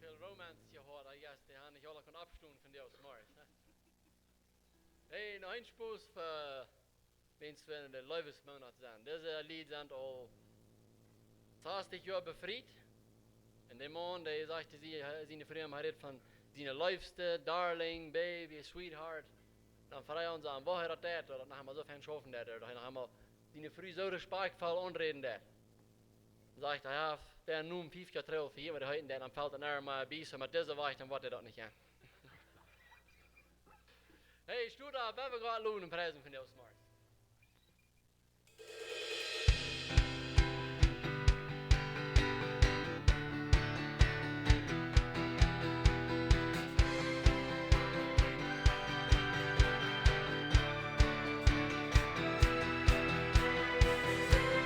veel romance gehad, I guess, die han ich alle kon abstunden von dir aus Morris. Hey, noch ein Spaß für wenn's wenn der Leibesmonat sein. Diese Lied sind all 20 Jahre befreit. Und der Mann, der sagte, seine Frau hat von seine liebste, Darling, Baby, Sweetheart. Dan vrij ons aan, waar dat deed, dat nog maar zo veel schoven deed, dat hij nog maar die vrij zo respectvol onreden deed. Dan zegt hij, ja, der noem 5 jaar terug voor hier, maar hij dan valt het naar maar bij, maar deze wacht, dan wordt hij dat niet aan. Hey, stoer daar, we hebben gerade lohnen prijzen van jou, smart.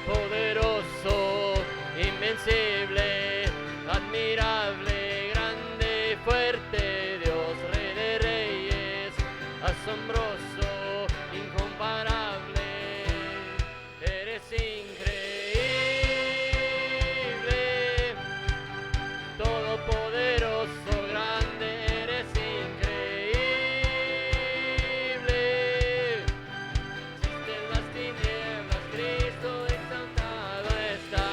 Poderoso, invencible, admirable, grande, fuerte, Dios, Rey de Reyes, asombroso, incomparable, eres increíble, todopoderoso, grande, eres increíble, existen las tinieblas, Cristo exaltado está.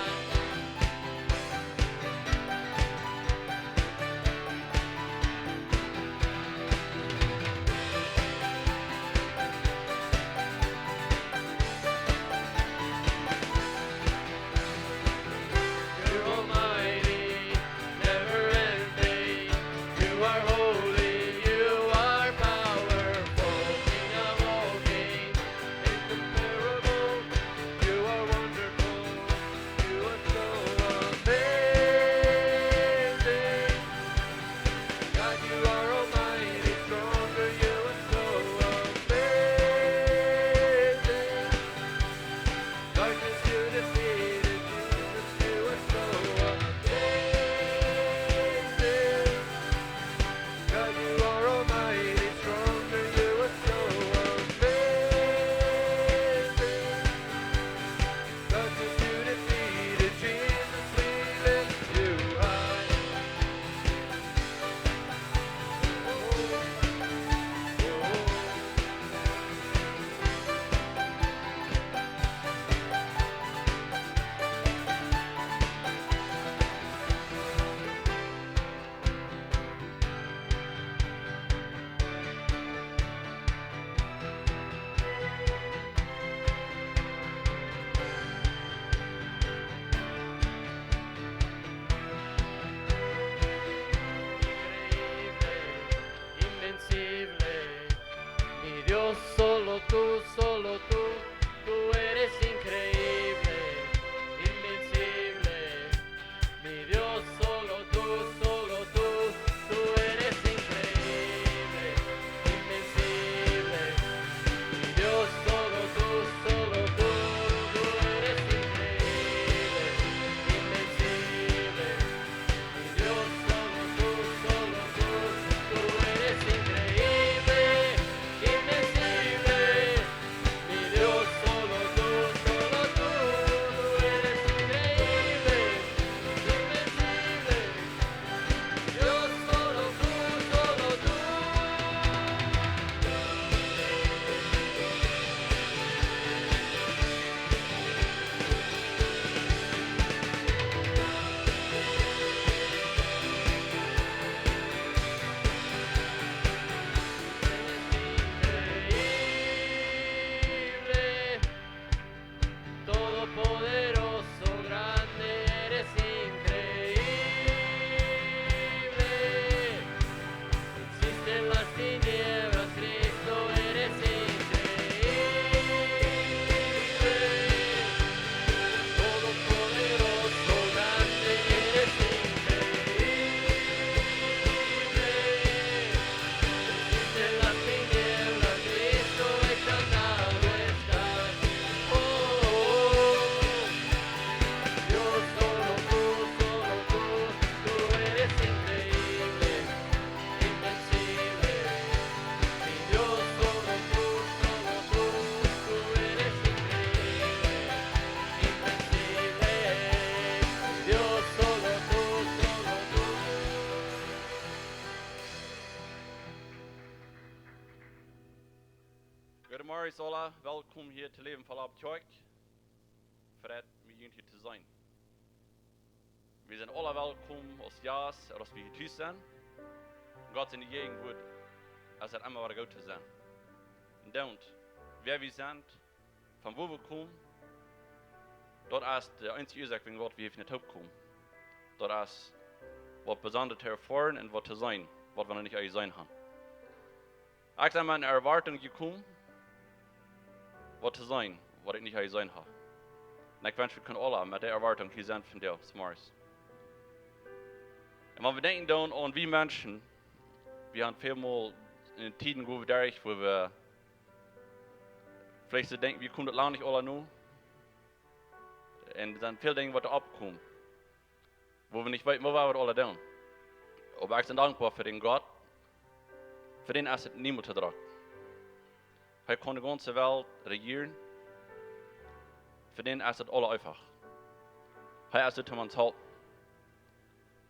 You're almighty, never ending. You are holy, you are powerful, King of all kings, incomparable. You are wonderful, you are so amazing. God, you are almighty, stronger, you are so amazing. Darkness you defeated, Jesus, you are so amazing. God, you are almighty, stronger, you are so amazing. Darkness you defeated, Jesus, we lift you high. Invencible, mi Dios, solo tú, tú eres increíble, invencible, mi Dios, solo tú, tú eres increíble, invencible, mi Dios, solo tú, tú eres increíble, invencible, mi Dios, solo tú, tú eres increíble, invencible. ist alle willkommen hier zu leben voll abgezeigt, für das wir hier zu sein. Wir sind alle willkommen als Jas, als wir hier sind. Gott in die Gegend wird, als er immer wieder gut zu sein. Und wer wir sind, von wo wir kommen, dort ist der einzige Ursache, wegen Gott wir nicht kommen. Dort ist was Besonderes zu erfahren und was zu sein, was wir noch nicht sein haben. Ich habe eine Erwartung gekommen, was zu sein, was ich nicht sein habe. Und ich wünsche, wir können alle mit der Erwartung hier sein von dir, Morris. Und wenn wir denken dann an wie Menschen, wir haben vielmal in Tiden, wo wir vielleicht so denken, wir kommen das lange nicht alle nur. Und dann viele Dinge, was da abkommen, wo wir nicht wissen, wo wir alle tun. Aber ich bin dankbar für den Gott, für den ist es niemand gedrag. Er kann die ganze Welt regieren, für den ist es alle einfach. Er ist es um uns helfen.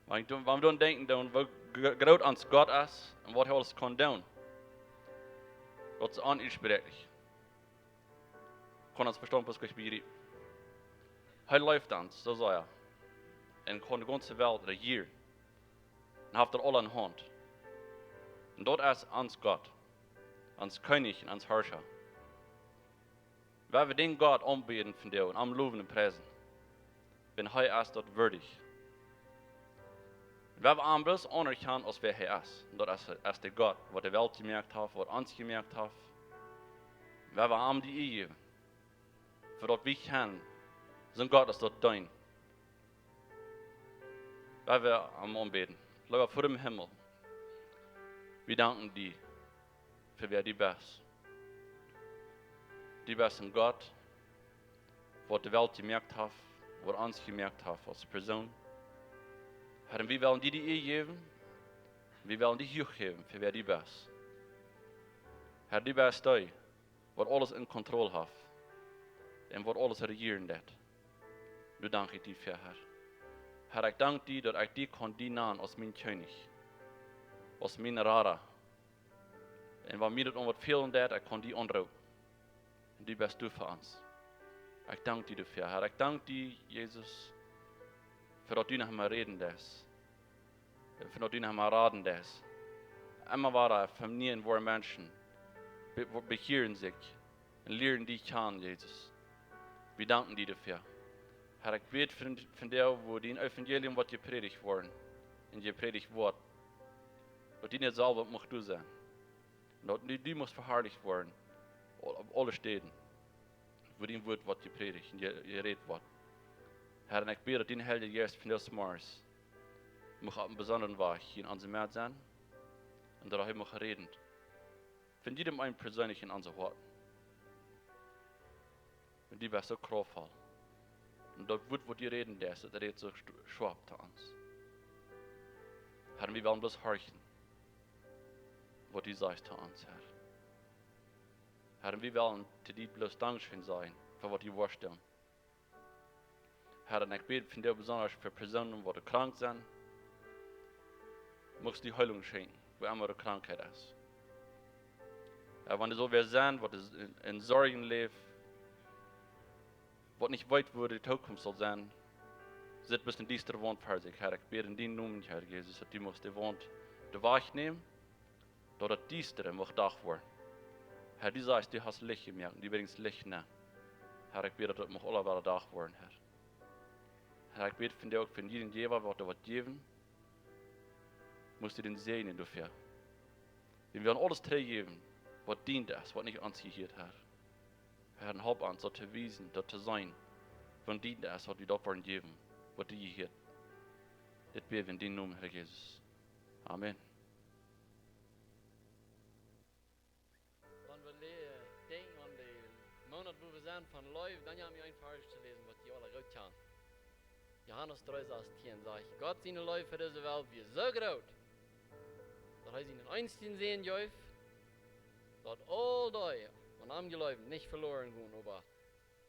Wenn wir dann denken, wie groß uns Gott ist und was er alles kann tun, das ist unsprechlich. Kann uns verstehen, was ich begreife. Er läuft uns, so sagt er, und kann die ganze Welt regieren. Und hat er alle in Hand. Und das ist uns Gott, uns König und uns Herrscher. Wenn wir den Gott anbeten von dir und am Loben und Preisen, bin er ist dort würdig. Wenn wir am bloß anerkennen, als wer er ist, und das ist der Gott, was die Welt gemerkt hat, was uns gemerkt hat, wenn wir am die geben, für das wir kennen, sind Gott ist dort dein. Wenn wir am anbeten, Lieber vor dem Himmel, wir danken dir, für wer die bist. Die bist ein Gott, was die Welt gemerkt hat, was uns gemerkt hat als Person. Herr, wir wollen dir die geben, wir wollen dir Hilfe geben, für wer die bist. Herr, die bist du, was alles in Kontrolle hat und was alles regieren wird. Du danke dir für, Herr. Herr, ich danke dir, dass ich dir kann dienen als mein König, als mein Rara. Und wenn mir das um was fehlen wird, ich kann dir anrufen. Und die bist du für uns. Ich danke dir dafür, Herr. Ich danke dir, Jesus, für dass du nach mir reden lässt. Für dass du nach mir raten lässt. Immer wieder Familien, wo Menschen bekehren sich und lernen dich kennen, Jesus. Wir danken dir dafür. Herr, ich bete von dir, wo dein Evangelium wird gepredigt worden, in gepredigt wird, dass die nicht selber macht du sein. Dass du musst verherrlicht werden, auf alle Städten, wo dein Wort wird gepredigt und geredet wird. Herr, und ich bete, dass dein Heilige Geist von dir Mars mag auf einen besonderen Weg hier in unserem März sein und dass er mag reden. Von jedem einen persönlich in unser Wort. Und die bist so kraftvoll. Und das Wort, was dir reden lässt, das redet so schwab zu uns. Herr, wir wollen bloß horchen, was du sagst zu uns, Herr. Herr, wir wollen zu dir bloß dankbar sein, für was du vorstellst. Herr, und ich bete von dir besonders für Personen, die krank sind. Möchtest du die Heilung schenken, wo immer die Krankheit ist. Herr, wenn du so wer sind, was in Sorgen lebt, was nicht weit wurde, die Zukunft soll sein, sitzt bis in dieser Wand fertig, Herr. Ich bete in deinem Namen, Herr Jesus, dass du musst die Wand de Wacht nehmen, dass das dieser mag Dach werden. Herr, du sagst, du hast Licht gemerkt, du bringst Licht nach. Herr, ich bete, dass das alle wieder Dach werden, Herr. Herr, ich bete von dir auch für jeden Geber, was du was geben, musst du den segnen dafür. Wir werden alles geben, was dient ist, was nicht uns gehört, Herr. Herr, help uns, so zu wissen, dort zu sein, von dient ist, was wir dort wollen geben, was du gehört. Das beten wir in deinem Namen, Herr Jesus. Amen. Wenn wir denken an den Monat, wo wir sind, von Läuf, dann haben wir einfach zu lesen, was die alle gut kann. Johannes 3, Vers 10 sagt, Gott seine Läufe für diese Welt wie so groß, dass er seinen einzigen sehen darf, dass all die von am Geläufen nicht verloren gehen, aber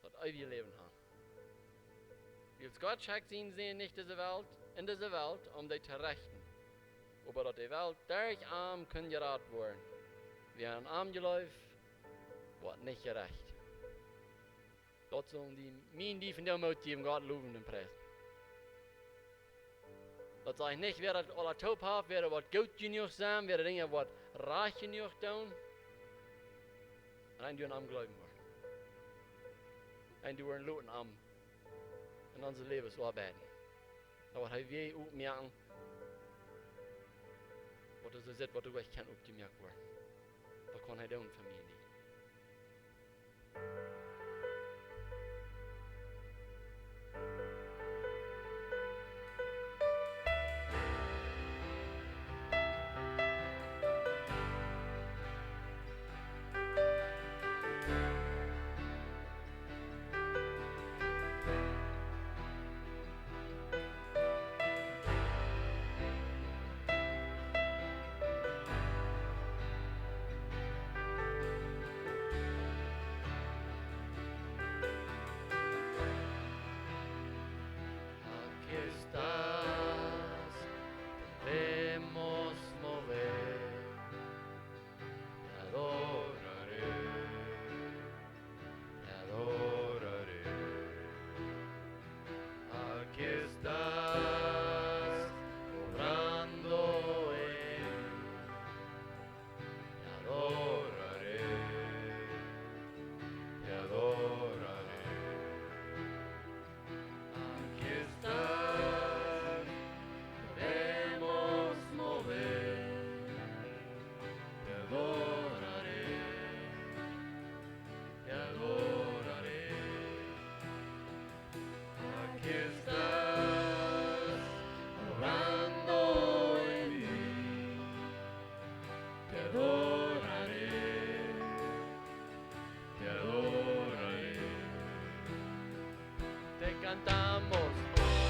das ewige Leben haben. Wie Gott schickt ihn sehen nicht in diese Welt, um die zu rechten. Aber dass die Welt durch arm kann geraten werden. Wir haben arm Geläuf, wordt niet gerecht. Dat zullen die mijn die van jou moet die hem God loven en prijzen. Dat zal ik niet weer dat alle top heeft, weer wat goed genoeg zijn, weer dingen wat recht genoeg doen. En dan doen am geloven worden. En doen loten am in onze levens arbeiden. Dan wat hij weer opmerken, wat is het wat er echt kan opgemerkt worden. Wat kan hij doen voor mij? Cantamos,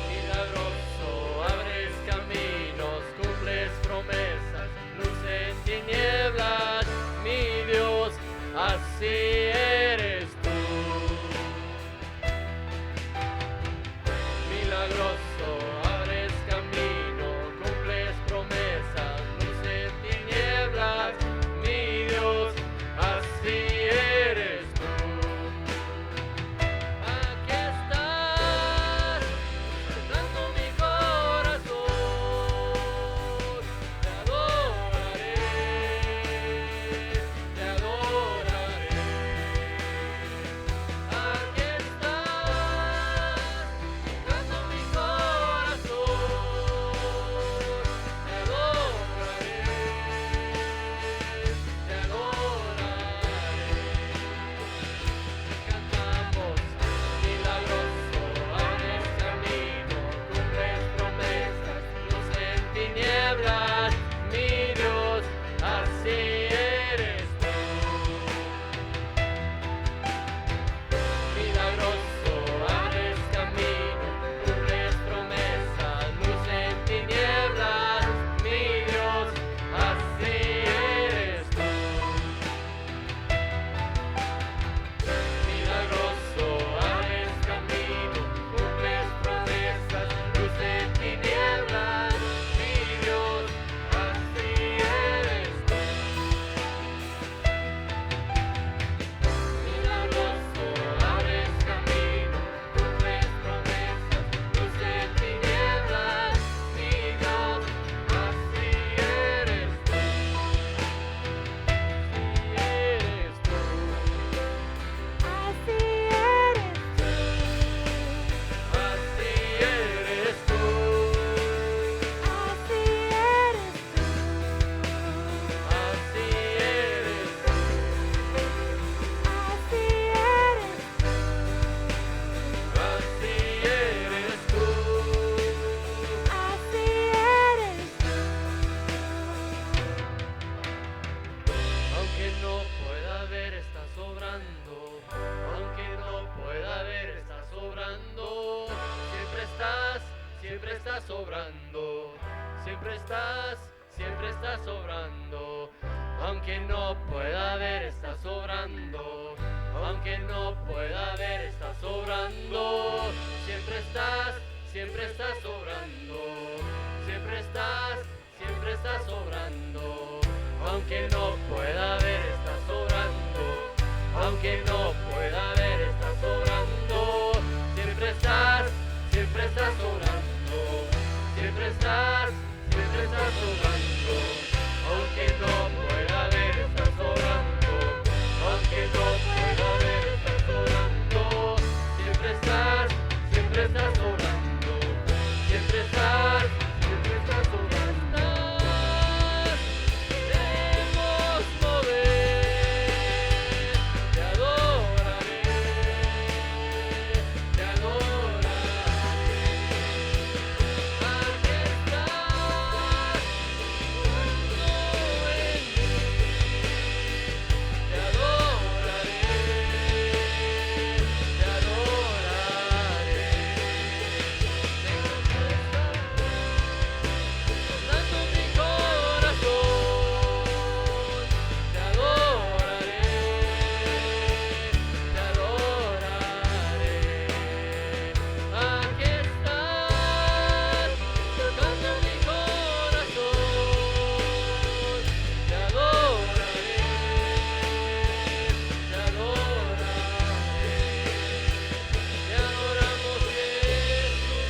milagroso, abres caminos, cumples promesas, luz en tinieblas, mi Dios, así eres tú. Milagroso, abres camino, cumples promesas, luz en tinieblas, mi Dios, así eres tú. Siempre estás sobrando, aunque no pueda ver, estás sobrando, aunque no pueda ver, estás sobrando, siempre estás sobrando, siempre estás sobrando, aunque no pueda ver, estás sobrando, aunque no pueda ver, estás obrando. Siempre estás obrando. Siempre estás obrando. Aunque no pueda ver, estás obrando. Aunque no pueda ver, estás obrando. Siempre estás obrando. Siempre estás obrando. Queremos mover. Te adoraré. Te adoraré. Aquí estás. Te adoraré, te adoraré. Dando mi corazón, te adoraré, te adoraré. Aquí estás, tocando mi corazón, te adoraré, te adoraré, te adoramos Jesús.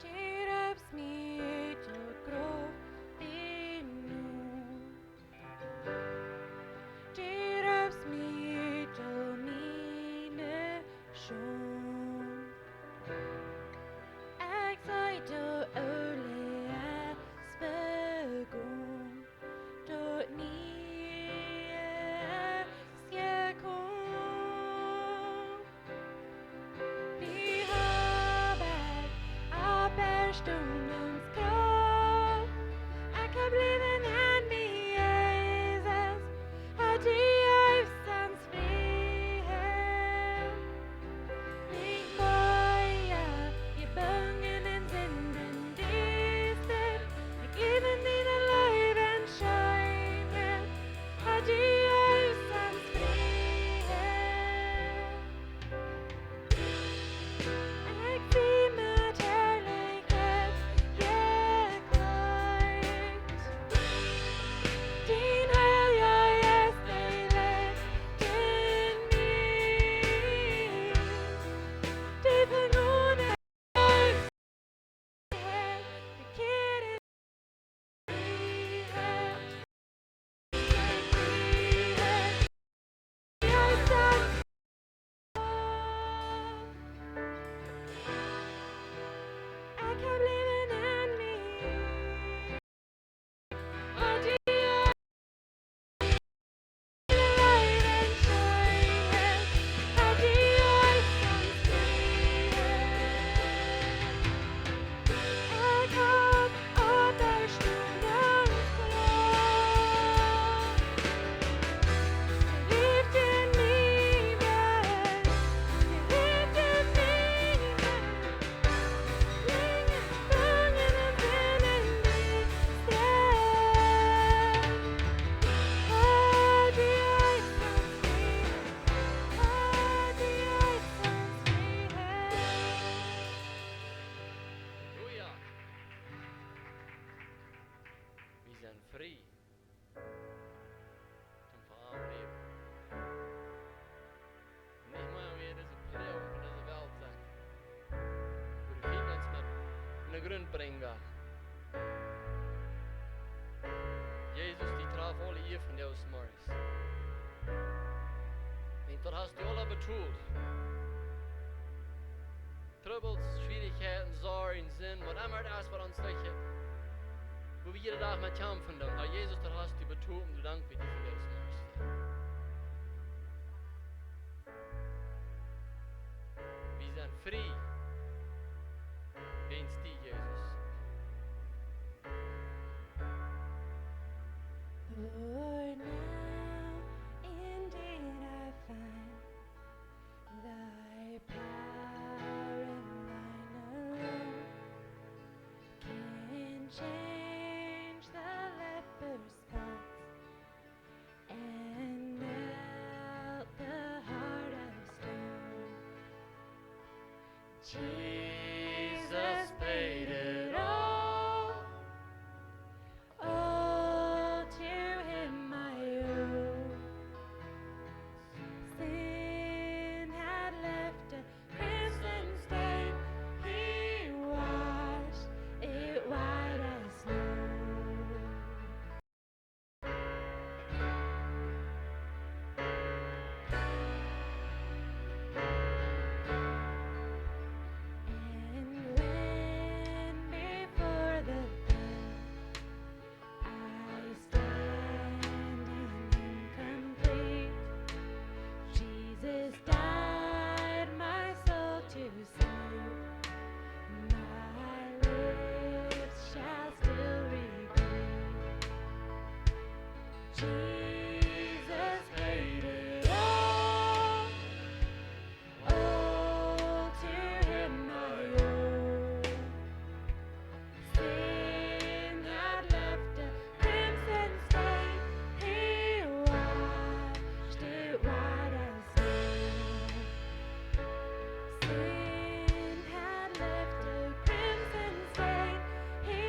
Tiraps mi grov dinu. Tiraps mi mine schon. Excited early as begun. Dort nie kom. Vi har vært av stundens krav. Jeg kan bli en hand med Jesus, at de øvsens frihet. Lik Maja i bøngenen sinden dyster, lik even dine løyven skjønner, at de øvsens frihet. Jeg sier med kjærlighet, jeg klart. Din helge er stille til meg. Du får noen frihet, du kjære frihet. Frihet, jeg sagt. Jeg kan bli en enemy. Og de løyven skjønhet, og de øysens frihet. Jeg kan overstundens krav. Liv til mine, liv til mine. Lenge bøngene sinnen dyster. Og de øysens frihet, og de øysens frihet. Halleluja. Vi sind fri zum Verarmen. Nicht mehr wie diese Prägung von dieser Welt sein. Wo die viel uns mit in den Grund bringen. Jesus, die traf alle ihr von der Morgens. Und dort hast du alle betrübt. Troubles, Schwierigkeiten, Sorgen, Sinn, was immer das was uns durch, wo wir jeden Tag mit kämpfen, dann, Herr Jesus, dort hast du betrübt und du dank wir dir für das Morgens. Wir sind frei, wegen dir, Jesus. Lord, now indeed I find thy power and thine alone. Jesus paid it all. All to him I owe. Sin had left a crimson stain. He washed it white as snow. And when before the throne I stand incomplete, Jesus died my soul to save. My lips shall still repeat, Jesus paid it all. All to him I owe. Sin had left a crimson stain. He washed it white as snow. Sin had left a crimson stain. He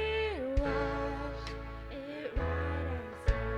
washed it white as snow.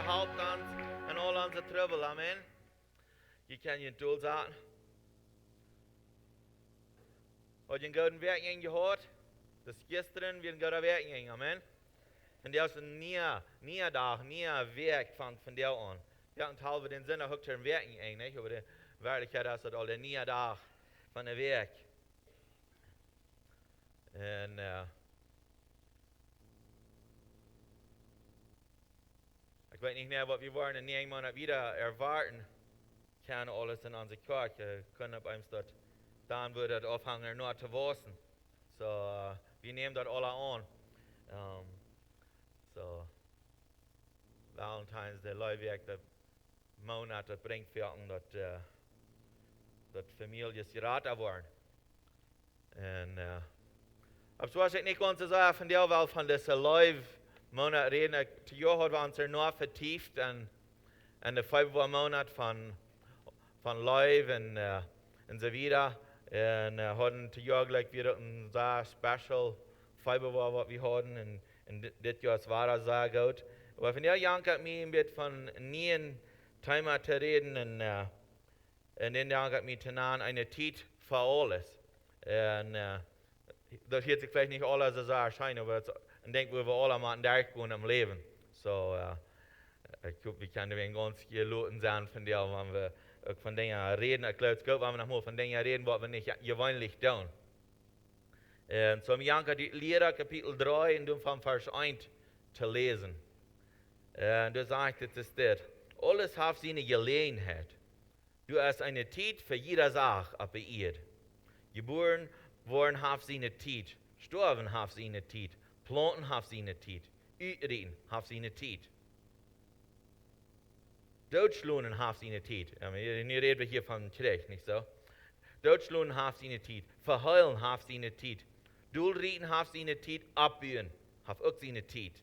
helpt uns in all unsere Trouble. Amen. Je kan je doel zaten. Had je een gouden werking gehad? Dus gisteren weer een gouden werking. Amen. Van der is een nieuwe dag, nieuwe werk van der aan. Ja, en halve den zin hoekt er een werking in, niet? Maar de werkelijkheid is dat al de nieuwe dag van de werk. En ik weet niet meer wat we waren in 9 maanden wieder erwarten. Kan alles in onze kerk. Kunnen op eens dat dan wordt het afhangen naar te wassen. So, we nemen dat alle aan. So, Valentine's Day Leufwerk, dat Monat, dat brengt wir dat families geraten worden. En, aber zoals ik niet kon zeggen van deel wel van deze live Monat reden, te jaar hadden we ons er nog vertiefd en de 5 Monat van live en zo wieder. En hadden te jaar gelijk weer een zeer special 5 wat we hadden en dit jaar war sehr gut. Aber von der Jank hat mich ein bisschen von neuen Thema zu reden und den Jank hat mich zu nennen, eine Zeit für alles. Und das hört sich vielleicht nicht alles so erscheinen, aber ich denke, wir alle mal durchgehen im Leben. So, ich glaube, wir können ein ganz geloten sein von der, wenn wir von Dingen reden. Ich glaube, es geht, wenn wir nochmal von Dingen reden, was wir nicht gewöhnlich tun. Und so, Jank hat die Lehrer Kapitel 3 und von Vers 1 zu lesen. Du sagst, es ist das. Alles hat seine Gelegenheit. Du hast eine Zeit für jede Sache auf der Erde. Geboren worden hat seine Zeit. Sterben hat seine Zeit. Planten hat seine Zeit. Uitreden hat seine Zeit. Doodschlunen hat seine Zeit. Nu reden wir hier von Kirche, nicht so? Doodschlunen hat seine Zeit. Verheulen hat seine Zeit. Doelrieten hat seine Zeit. Abbühen hat auch seine Zeit.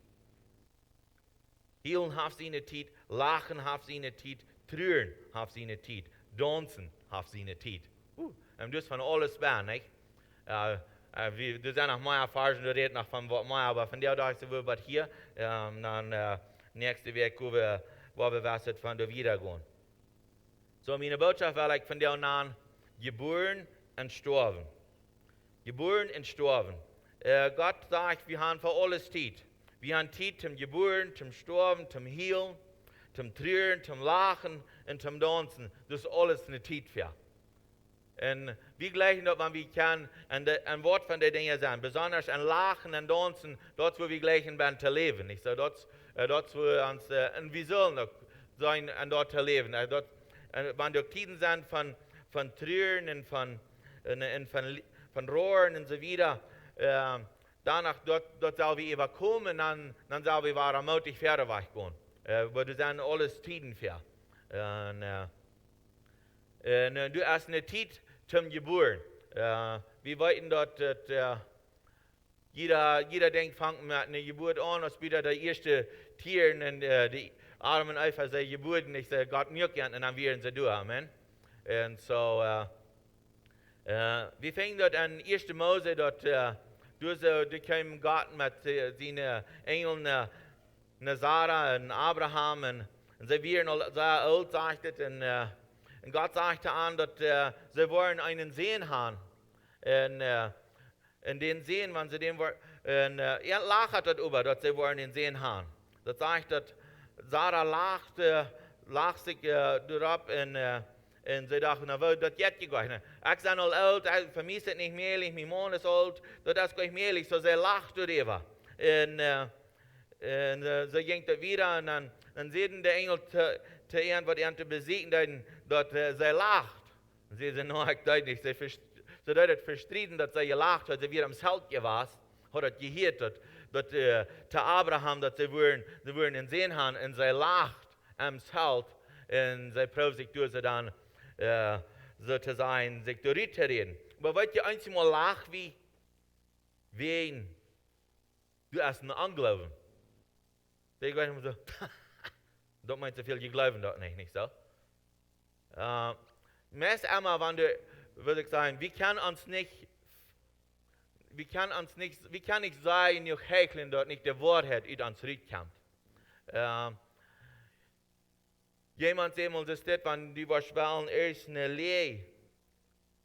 Hielen hat seine Zeit, lachen hat seine Zeit, trüren hat seine Zeit, dansen hat seine Zeit. Und das von alles bei, nicht? Wir sind nach meiner Erfahrung, wir reden noch von was mehr, aber von der Tag sind wir was hier, dann nächste Woche, wo wir was von der wiedergehen. So, meine Botschaft war von der an, geboren und sterben. Geboren und sterben. Gott sagt, wir haben für alles Zeit. Wir haben Zeit zum Geboren, zum Sterben, zum Healen, zum Trüren, zum Lachen und zum Tanzen. Das ist alles eine Zeit für. Und wir gleichen das, wenn wir können, ein Wort von den Dingen sein. Besonders ein Lachen und Tanzen, dort wo wir gleichen werden zu leben. Nicht so, dort wo uns, und wir sollen auch sein, und dort zu leben. Dort, wenn wir Zeiten sind von Trüren und von Rohren und so weiter, danach dort sollen wir überkommen, dann sollen wir weiter mutig verderweg gehen. Aber das sind alles Tiden für. Und du hast eine Zeit zum Geboren. Wir wollten dort, jeder denkt, fängt mit einer Geburt an, als wieder der erste Tier und die Armen einfach seine Geburt und ich sage, Gott mir gern, und dann werden sie durch. Amen. Und so, wir fingen dort an 1. Mose, dort, die kamen im Garten mit seinen Engeln, Sarah und Abraham, und sie waren sehr alt, sagte, und Gott sagte an, dass sie wollen einen Sehen haben. Und den Sehen, wenn sie den wollen, er lacht darüber, dass sie wollen den Sehen haben. Das sagt, dass Sarah lacht sich darüber und sie dachten, na, wo das jetzt gegangen? Ich bin al alt, ich vermisse es nicht mehr, mein Mann ist alt, das ist nicht mehr, so sie lacht darüber. Und sie ging da wieder und dann sehen die Engel zu ihren, was er zu besiegen, dass sie lacht. Und sie sind noch deutlich, sie hat verstritten, dass sie gelacht hat, sie wird am Zelt gewesen, hat es gehört, dass zu Abraham, dass sie wollen ihn sehen haben, und sie lacht am Zelt, und sie probt sich durch, sie dann sozusagen sich durchzureden. Aber wollt ihr einmal lachen, wie wen du hast einen Anglauben? Ich weiß immer so, das meint so viel, die glauben das nicht so. Meist einmal, wenn du, würde ich sagen, wir können nicht sagen, nicht hecheln, dort nicht die Wahrheit in uns rückkommt. Jemand sagt mal, das ist, wenn du was wollen, erst eine Lehre,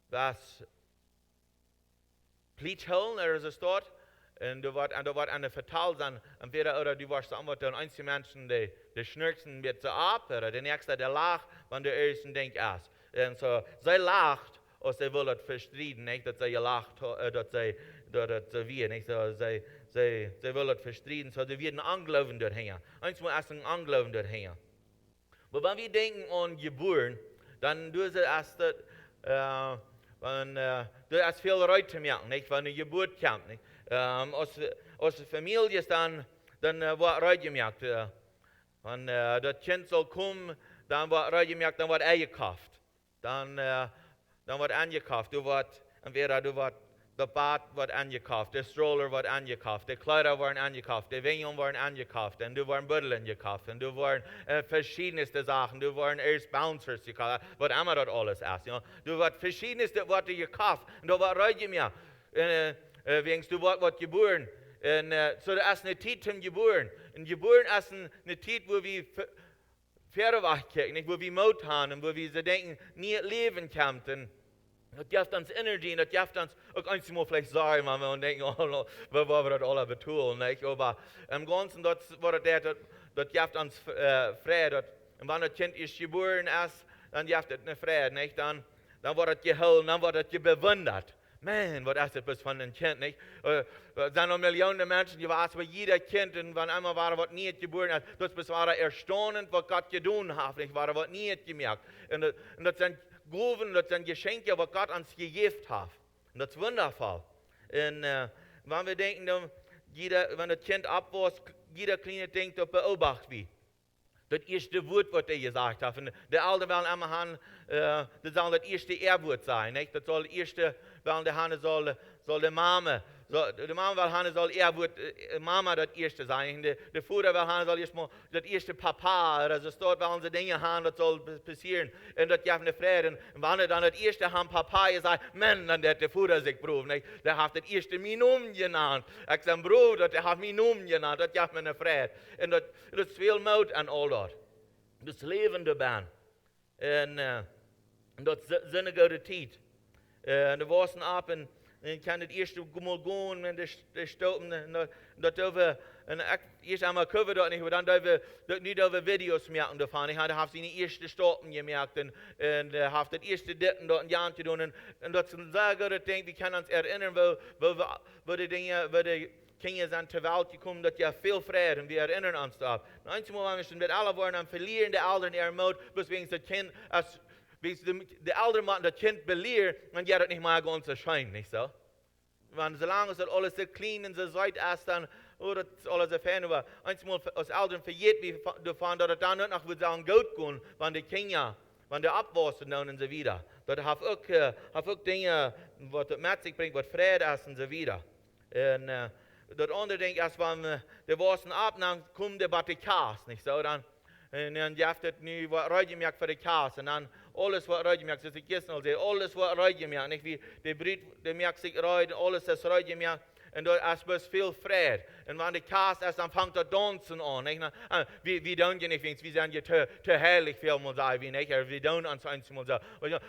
was Plicht holen, ist es dort, und du wird eine verteilt sein, entweder oder du warst einfach dann einzelne Menschen, die schnürzen wird so ab, oder der nächste, der lacht, wenn der ersten denkt erst. Und so, sie lacht, und sie will das verstehen, nicht, dass sie lacht, dass sie wir, nicht, so, sie will das verstehen, so, sie werden anglauben dorthin. Einmal erst ein Anglauben dorthin. Aber wenn wir denken an Jebuaren, dann tun sie erst, wenn du hast viel Leute merken, nicht, wenn eine Geburt kommt, nicht. Als Familie ist dann wird Leute gemerkt, wenn das Kind soll kommen, dann wird Leute gemerkt, dann wird eingekauft, dann wird eingekauft, entweder der Bad wird angekauft, der Stroller wird angekauft, die Kleider werden angekauft, die Windeln werden angekauft, und du werden Bütteln gekauft, und du werden verschiedenste Sachen, du werden erst Bouncers gekauft, was immer das alles ist, ja. Du wird verschiedenste Worte gekauft, und du wird Leute gemerkt, wegen du wird geboren, und so das ist eine Zeit zum Geboren, und Geboren ist eine Zeit, wo wir Pferde wachkicken, wo wir Mut haben, und wo wir so denken, nie leben kann, und das gibt uns Energie, das gibt uns auch einmal vielleicht sagen, wenn wir denken, oh, no, wir wollen das alle betonen, nicht? Aber im Ganzen, das gibt uns Frieden. Und wenn das Kind ist geboren ist, dann gibt es eine Frieden, nicht? Dann wird es geholt, dann wird es bewundert. Man, was ist das bis von einem Kind, nicht? Es sind noch Millionen Menschen, die waren bei jeder Kind, und wenn einmal war, was nie geboren ist, das war erstaunend, was Gott getan hat, nicht? War, was nie gemerkt. Und das sind Gaben, das sind Geschenke, was Gott uns gegeben hat. Und das ist wundervoll. Und wenn wir denken, wenn das Kind abwächst, jeder kleine Ding, das beobachtet wie. Das erste Wort, was er gesagt hat. Und die Eltern wollen immer haben, das soll das erste Ehrwort sein. Nicht? Das soll das erste, weil die Hanne soll die Mama, die Mama will haben, soll Ehrwort, Mama das erste sein. Der Vater will haben, soll erstmal das erste Papa, oder so dort wollen sie Dinge haben, das soll passieren. Und das gibt eine Freude. Und wenn er dann das erste haben Papa gesagt, Mann, dann hat der Vater sich berufen, nicht? Der hat das erste Minum genannt. Ich sage, Bruder, der hat Minum genannt, das gibt mir eine Freude. Und das ist viel Mut an all das. Das Leben dabei. Und das ist eine gute Zeit. Und wir warten ab, und ich kann das erste Mal gehen, wenn die Stoppen, und das dürfen, und erst einmal können wir das nicht, aber dann dürfen wir nicht über Videos merken davon. Ich habe sie in die ersten Stoppen gemerkt, und habe das erste Ditten dort in die Hand getan, und das ist ein sehr guter Ding, wir können uns erinnern, wo die Dinge, wo die Kinder sind zur Welt gekommen, dass ja viel Frieden, und wir erinnern uns daran. Einmal, wenn wir schon mit alle waren, dann verlieren die Eltern ihren Mut, bis wegen das Kind, die Eltern machen das Kind belehren, dann geht das nicht mal ganz so schein, nicht so? Wenn solange es das alles so clean und so weit ist, dann, das ist alles so fein, aber einmal als Eltern verjährt, wie davon, dass es dann nicht noch gut gehen, wenn die Kinder, wenn die abwaschen und so weiter. Das hat auch Dinge, was das mit sich bringt, was Friede ist und so weiter. Und das andere Ding ist, wenn die waschen ab, dann kommt der Battekas, nicht so? Dann gibt es nie was reingemerkt für die Kasse, und dann alles was reingemerkt, das ist gestern alles was reingemerkt, nicht wie die Brit, die merkt sich rein, alles ist reingemerkt, und da ist viel Frieden. Und wenn die Kasse ist, dann fängt das Tanzen an, nicht? Wir tun ja nicht, wir sind ja zu herrlich, viel mal sagen, wie nicht, wir tun uns einmal so.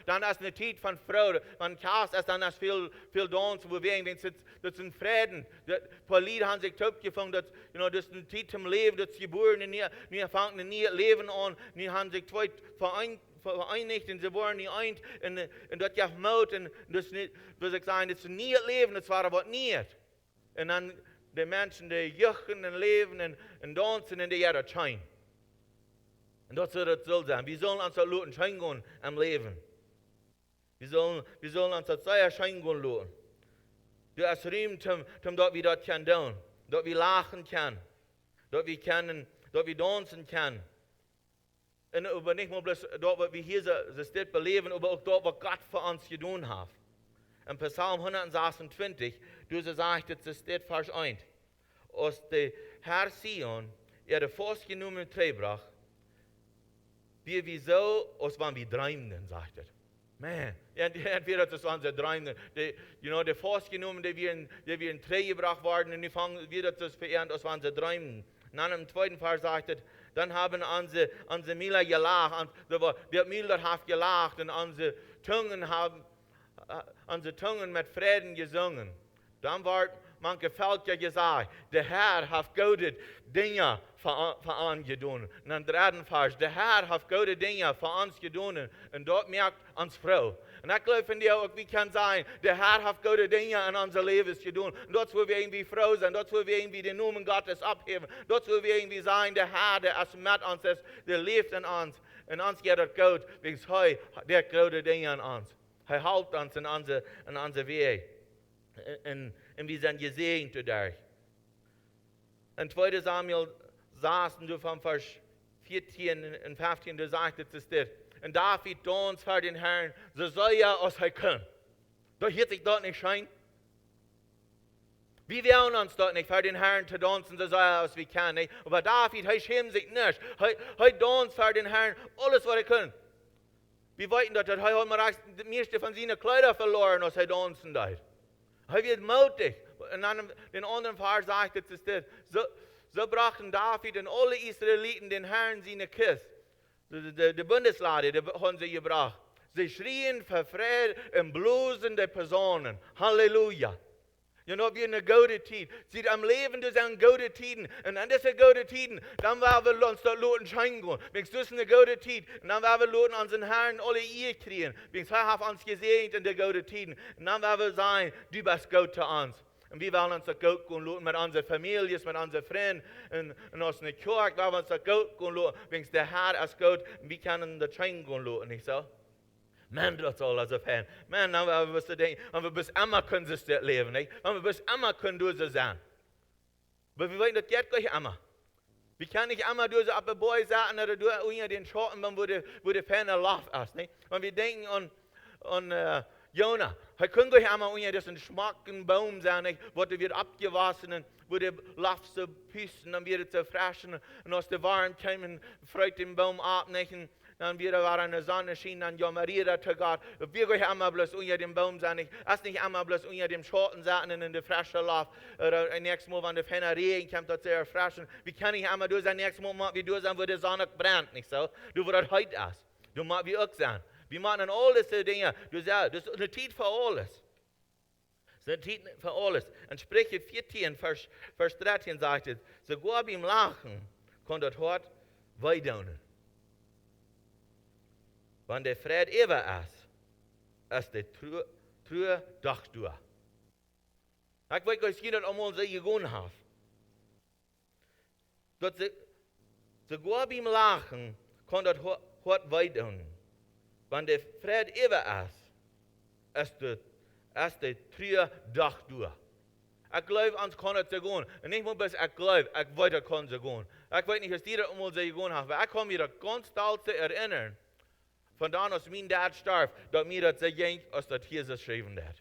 Dann ist eine Zeit von Freude, wenn Kasse ist, dann ist viel Tanzen, Bewegung, das ist ein Frieden. Ein paar Lieder haben sich top gefunden, das ist eine Zeit zum Leben, das ist geboren, und wir fangen ein neues Leben an, wir haben sich zwei vereinigt, und sie waren nicht eint, und das gibt Mut, und das nicht, was ich sagen, das ist ein neues Leben, das war aber nicht. Und dann die Menschen, die juchen und leben und tanzen, und die Erde scheinen. Und das soll das so sein. Wir sollen uns das Leuten scheinen gehen am Leben. Wir sollen uns das sehr scheinen gehen lassen. Du hast Raum, dass wir das tun können, dass wir lachen können, dass wir tanzen können. Und aber nicht nur bloß dort, was wir hier so beleben, aber auch dort, was Gott für uns getan hat. In Psalm 126, du sagst, das ist das Vers 1. Als der Herr Sion, der festgenommen Treibach, wie so, als wenn wir träumen, sagt er. Man, entweder das waren sie träumen, der festgenommen, die wir in Treibach waren, und die fangen wieder das verehren, als wenn sie träumen. Und dann im zweiten Vers sagt er, Dann haben unsere Miller gelacht, der Miller hat gelacht und unsere Tungen mit Frieden gesungen. Dann wird manche Völker gesagt, der Herr hat gute Dinge für uns getan. Und dann dritten Vers, der Herr hat gute Dinge für uns getan und dort merkt uns froh. Und ich glaube von dir auch, wie kann sein, der Herr hat gute Dinge in unser Leben getan. Und dort, wo wir irgendwie froh sind, dort, wo wir irgendwie den Namen Gottes abheben, dort, wo wir irgendwie sagen, der Herr, der ist mit uns, der lebt in uns. Und uns geht es gut, wegen der gute Dinge in uns. Er hält uns in unser Weg. Und wir sind gesegnet dadurch. In 2. Samuel saßen du vom Vers 14 und 15, du sagtest es dir. Und David uns für den Herrn, so soll er aus können. Da hört sich dort nicht schein. Wir werden uns dort nicht für den Herrn zu tanzen, so soll er aus wie kann. Nicht? Aber David, er schämt sich nicht. Er tanzt für den Herrn alles, was er kann. Wir wollten, dass er die meiste von seinen Kleidern verloren, als er tanzen hat. Er wird mutig. Und dann den anderen Vers sagt es das. So brachten David und alle Israeliten den Herrn seine Kiste. Die Bundeslade, die haben sie gebracht. Sie schrien für Frieden und blusende Personen. Halleluja. You know, wir eine gute Zeit. Sie am Leben, das sind gute Zeiten. Und an diese gute Zeiten, dann werden wir uns dort Leuten scheinen gehen. Wenn es eine gute Zeit, und dann werden wir Leuten unseren Herrn alle Ehe kriegen. Wenn es hat uns gesegnet in der gute Zeiten. Und dann werden wir sagen, du bist gut zu uns. Und wir wollen uns das gut gehen mit unseren Familien, mit unseren Freunden, und aus der Kirche werden wir uns das gut gehen. Wenn es der Herr ist gut, wir können das scheinen gehen, nicht so? Man, das ist alles so fein. Man, dann wirst du denken, wenn wir bis immer können sie das leben, nicht? Wenn wir bis immer können du so sein. Aber wir wollen das geht gleich immer. Wir können nicht immer durch so ab Boy sagen, oder du unter den Schotten, wo der Fan Lauf ist, nicht? Wenn wir denken an Jona, er kann gleich immer unter diesen schmacken Baum sein, nicht? Wo der wird abgewaschen, und wo der Lauf so püsten, dann wird es so fressen, und aus der Warm kommen, freut den Baum ab, nicht? Dann wieder war eine Sonne schien, dann jammeriert zu Gott. Wir gehen einmal bloß unter dem Baum sein, erst nicht einmal bloß unter dem Schatten sein in der frischen Luft. Oder nächstes Mal, wenn der Fenner Regen kommt, das sehr erfrischen. Wie kann ich einmal durch sein nächstes Mal, wie durch sein, wo die Sonne brennt, nicht so? Du, wo das heute ist. Du magst wie auch sein. Wir machen all diese Dinge. Du sagst, das ist eine Zeit für alles. Das ist eine Zeit für alles. In Sprüche 14, Vers 13 sagt es, sogar beim Lachen kann das Hort weidaunen. Wenn der Fried ewer ist der True doch du. Ich weiß, dass jeder einmal so gegangen hat. Dass sogar beim Lachen kann das Hort weidaunen. Wenn der Fried ewer ist der True doch du. Ich glaube, uns kann es so gehen. Und nicht nur bis ich glaube, ich weiß, es kann so gehen. Ich weiß nicht, dass jeder einmal so gegangen hat, aber ich kann mich da ganz doll zu erinnern, von dann, als mein Dad starb, dass mir das so ging, als das Jesus schreiben hat.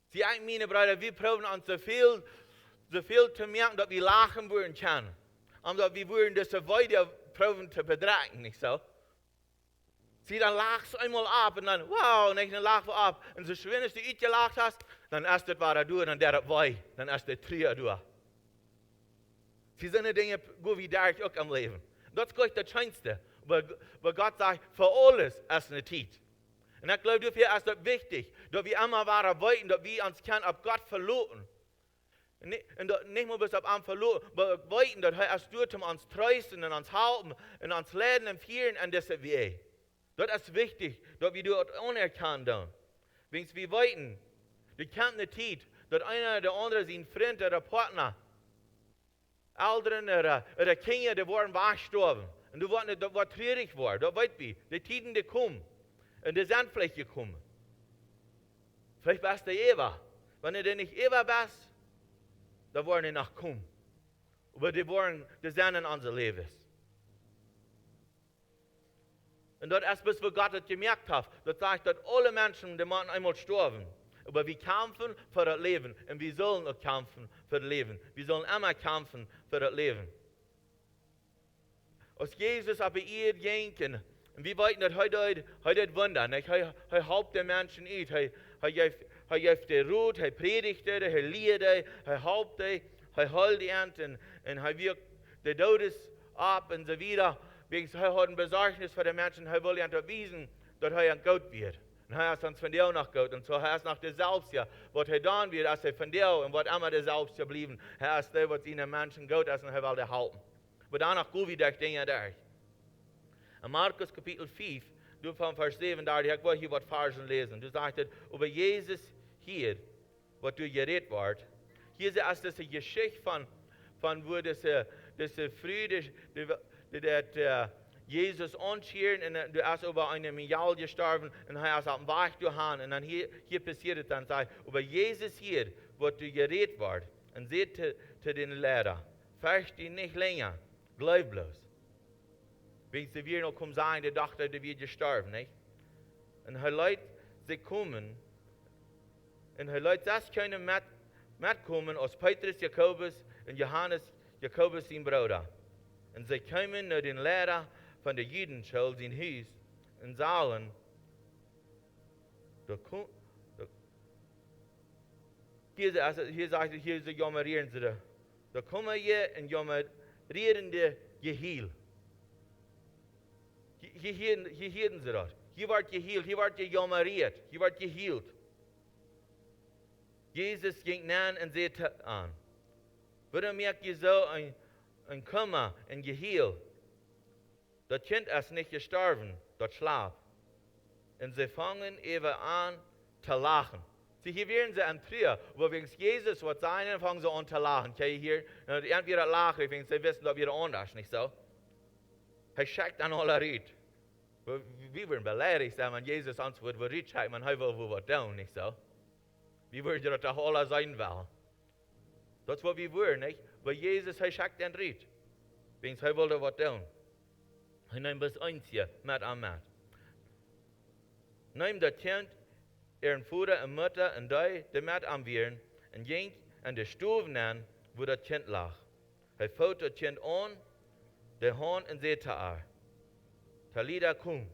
Sie sagen, meine Brüder, wir probieren uns so viel zu merken, dass wir lachen würden können. Und dass wir würden das so weiter probieren zu bedrängen, nicht so? Sie dann lachst einmal ab und dann, wow, und dann lachst du ab. Und so schön, als du nicht gelacht hast, dann ist das war du und dann der wei, dann ist der Trier du. Sie sind die Dinge, gut wie da ich auch am Leben. Das ist gleich das Schönste, wo Gott sagt, für alles ist eine Zeit. Und ich glaube, dafür ist es wichtig, dass wir immer weiter wollen, dass wir uns können auf Gott verloren. Und nicht nur bis auf ihn verloren, aber wollen, dass er es tut, um uns trösten und uns halten und uns leiden und führen an dieser Weg. Das ist wichtig, dass wir das unerkannt tun. Wenn wir wollen, die kennt eine Zeit, dass einer oder andere sein Freund oder Partner, Eltern oder Kinder, die waren weggestorben. Und das war traurig war. Das weiß wir. Die Zeiten, die kommen. Und die sind vielleicht gekommen. Vielleicht bist du Eva. Wenn du nicht Eva bist, dann wollen die noch kommen. Aber die sind in unser Leben. Und das ist, bis wir Gott das gemerkt haben. Das sagt, dass alle Menschen, die müssen einmal sterben. Aber wir kämpfen für das Leben. Und wir sollen auch kämpfen für das Leben. Wir sollen immer kämpfen für das Leben. Als Jesus auf die Erde ging, und wir wollten das heute wundern. Er helpt den Menschen nicht. Er gibt die Ruhe, er predigt, er lehrt, er helpt, er hält die Und er wirkt der Todes ab und so wieder. Wegen er hat ein Besorgnis für die Menschen, er will ihnen erwiesen, dass er ein Gott wird. Und er ist sonst von dir auch noch Gott. Und so er ist noch der Selbst, was er dann wird, als er von dir und was immer der Selbst geblieben. Er ist der, was ihnen Menschen Gott ist und er will der halten. Aber danach gut wieder Dinge durch. In Markus Kapitel 5, du von Vers 7, da ich will hier was Versen lesen. Du sagst, über Jesus hier, was du geredet wird. Hier ist das eine Geschichte von wo das Friede, der Jesus anschieren und du hast über eine Milliarde gestorben und er ist auf dem Weg durch und dann hier passiert es dann, sagt, über Jesus hier, was du geredet wird und seht zu den Lehrern, fürcht ihn nicht länger, bleib bloß. Wenn sie wir noch kommen sein, der dachte, der wird gestorben, nicht? Und er Leute, sie kommen und er Leute, das können mitkommen aus Petrus, Jakobus und Johannes, Jakobus, sein Bruder. Und sie kommen nach den Lehrer von der Judenschule, sein Haus, und sagen, hier sagt er, hier jammerieren sie da kommen hier und jammerieren die Gehil. Hier hören sie das. Hier wird geheilt, hier wird gejammeriert, hier wird geheilt. Jesus ging näher und sieht an. Warum merkt ihr so ein Kummer, ein Geheilt? Das Kind ist nicht gestorben, das schlaft. Und sie fangen eben an zu lachen. Sie, hier werden sie an Trier, wo wegen Jesus was sein, fangen sie an zu lachen. Okay, hier, entweder lachen, wegen sie wissen, dass wir anders, nicht so? Er schickt an alle Ried. Wir würden beleidigt sein, wenn Jesus uns wird, wo Ried schickt, man will wo was tun, nicht so? Wir würden das alle sein wollen. Das ist was wir wollen, nicht? Weil Jesus, er schickt den Ried. Wegen er will was tun. Und dann bis eins hier, mit am Mat. Nimm das Kind, ihren Vater und Mutter und die mit am Vieren, und ging an der Stube an, wo das Kind lag. Er fällt das Kind an, der Hand und sagt er, Talida kum.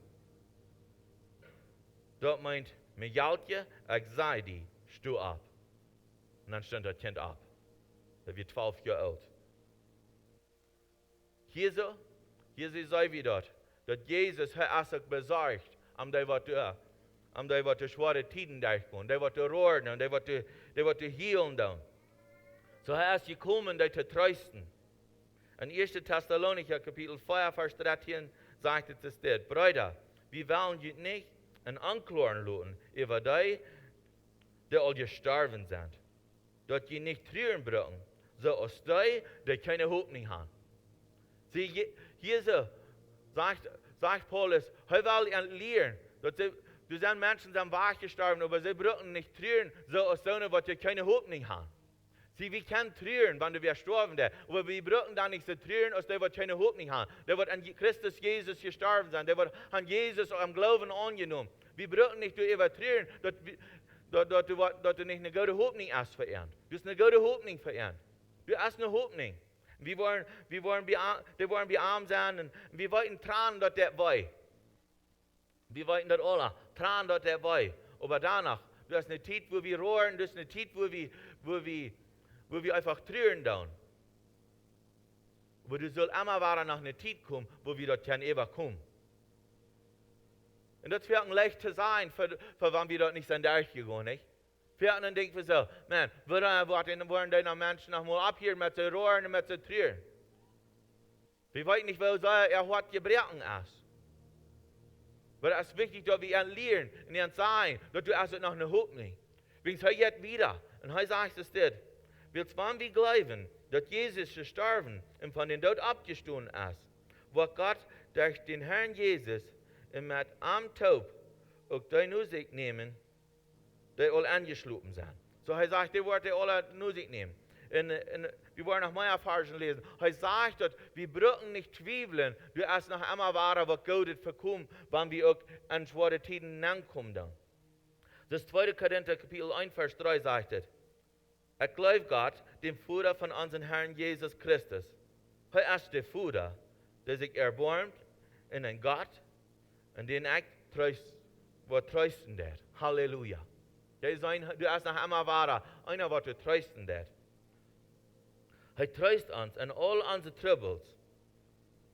Dort meint, mir jautje, ich sei die, steh ab. Und dann stand das Kind ab. Er wird 12 Jahre alt. Hier sei wie dort, dass Jesus hat sich besorgt, die was die schwere Tiden durchgehen, die was die rohren und die was die healen dann. So er ist gekommen, die zu trösten. In 1. Thessalonicher Kapitel 4, Vers 13 sagt es das, Brüder, wir wollen euch nicht in Anklagen lassen über die all gestorben sind, dass ihr nicht trüren brauchen, so als die keine Hoffnung haben. Sie, hier so, sagt Paulus, er will ihnen lehren, dass du sind Menschen sind wach gestorben, aber sie brauchen nicht trüren, so als solche, die keine Hoffnung haben. Sie, wir können trüren, wenn wir sterben, aber wir brauchen da nicht so trüren, als die, die keine Hoffnung haben. Die, die an Christus Jesus gestorben sind, die, die an Jesus am Glauben angenommen. Wir brauchen nicht über trüren, dass du nicht eine gute Hoffnung hast für ihn. Du hast eine gute Hoffnung für ihn. Du hast eine Hoffnung. Wir wollen arm sein und wir wollten tranen, dass der weh. Wir wollten das alle, tranen, dass der weh. Aber danach, du hast eine Zeit, wo wir rohren, du hast eine Zeit, wo wir einfach trüren dann. Aber du sollst immer nach einer Zeit kommen, wo wir dort ewig kommen. Und das wird leicht zu sein, für wann wir dort nicht sind durchgegangen, nicht? Für dann denken wir so, man, wollen deine Menschen noch mal ab hier mit zu rohren und mit zu trüren. Wir wollen nicht, weil er hat gebrochen ist. Aber es ist wichtig, dass wir ihn lernen und ihn sagen, dass du also noch eine Hoffnung. Wegen er jetzt wieder, und er sagt es dir, willst wann wir glauben, dass Jesus gestorben und von den Tod abgestoßen ist, wo Gott durch den Herrn Jesus und mit am Taub auch deine Musik nehmen, die alle angeschlossen sind. So er sagt, die wollen alle Musik nehmen. Und wir wollen noch mehr Erfahrungen lesen. Er sagt, dass wir brauchen nicht zweifeln, du erst noch einmal wahrer, was Gott verkommt, wenn wir auch an schwere Tiden ankommen dann. Das 2. Korinther Kapitel 1, Vers 3 sagt es, ich glaube Gott, dem Vater von unserem Herrn Jesus Christus. Er ist der Vater, der sich erbarmt in einen Gott, und den ich trösten wird. Halleluja. Du hast noch einmal wahrer, einer, was du trösten wird. Hij tröst uns in all onze troubles.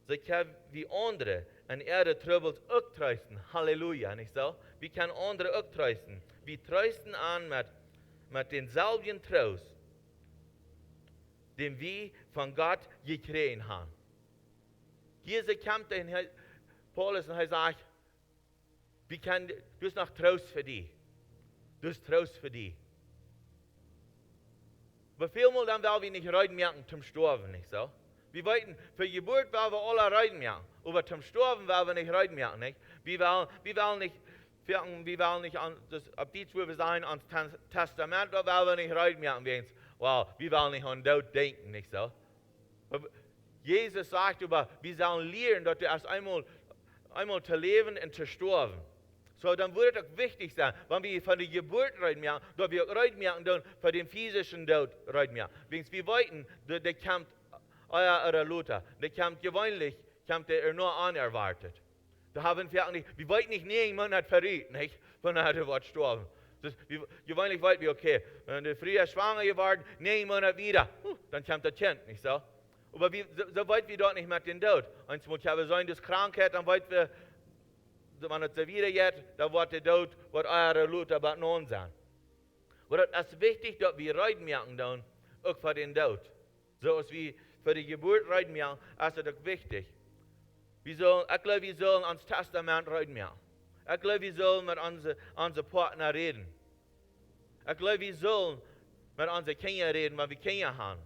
So kan wie andere en ihre troubles ook trösten. Halleluja, nicht so? Wir können andere auch trösten. Wir trösten an mit denselben Trost, den wir von Gott gekriegt haben. Hier kommt Paulus und er sagt, du hast noch Trost für dich. Du hast Trost für dich. Aber vielmal dann wollen wir nicht reiten merken zum Sterben, nicht so? Wir wollten, für Geburt wollen wir alle reiten merken, aber zum Sterben wollen wir nicht reiten merken, nicht? Wir wollen nicht ab die wo wir sein, ans Testament, da wollen wir nicht reiten merken, wir wollen nicht an Tod denken, nicht so? Aber Jesus sagt über, wir sollen lernen, dass du erst einmal zu leben und zu sterben. So, dann würde es auch wichtig sein, wenn wir von der Geburt reden, dass wir reden dann für den physischen Tod reden. Wir wollten, der kommt euer Luther, der kommt gewöhnlich, der nur anerwartet. Da haben wir wollten nicht einen Monat verrieten, nicht? Von der wird sterben. Gewöhnlich wollten wir, okay, wenn du früher schwanger geworden, 9 Monate wieder, dann kommt das Kind, nicht so? Aber so wollten wir dort nicht mit dem Tod. Und muss ja sein, das Krankheit, dann wollten wir, wenn es so wieder geht, dann wird der Tod, wird eure Luther bei nun sein. Aber es ist wichtig, dass wir reden merken, dann, auch für den Tod. So als wir für die Geburt reden merken, ist es auch wichtig. Ich glaube, wir sollen ans Testament reden merken. Ich glaube, wir sollen mit unseren Partner reden. Ich glaube, wir sollen mit unseren Kindern reden, weil wir Kinder haben.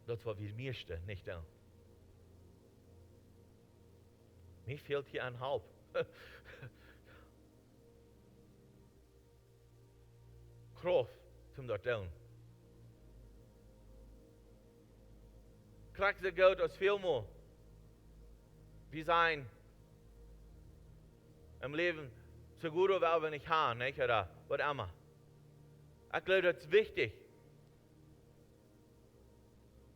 Das war wie möchten, nicht da. Mir fehlt hier ein Halb. Kraft zum dort tun. Kriegst du Geld aus viel mehr. Wir sein im Leben so gut, wie wir nicht haben, nicht? Oder was immer. Ich glaube, das ist wichtig.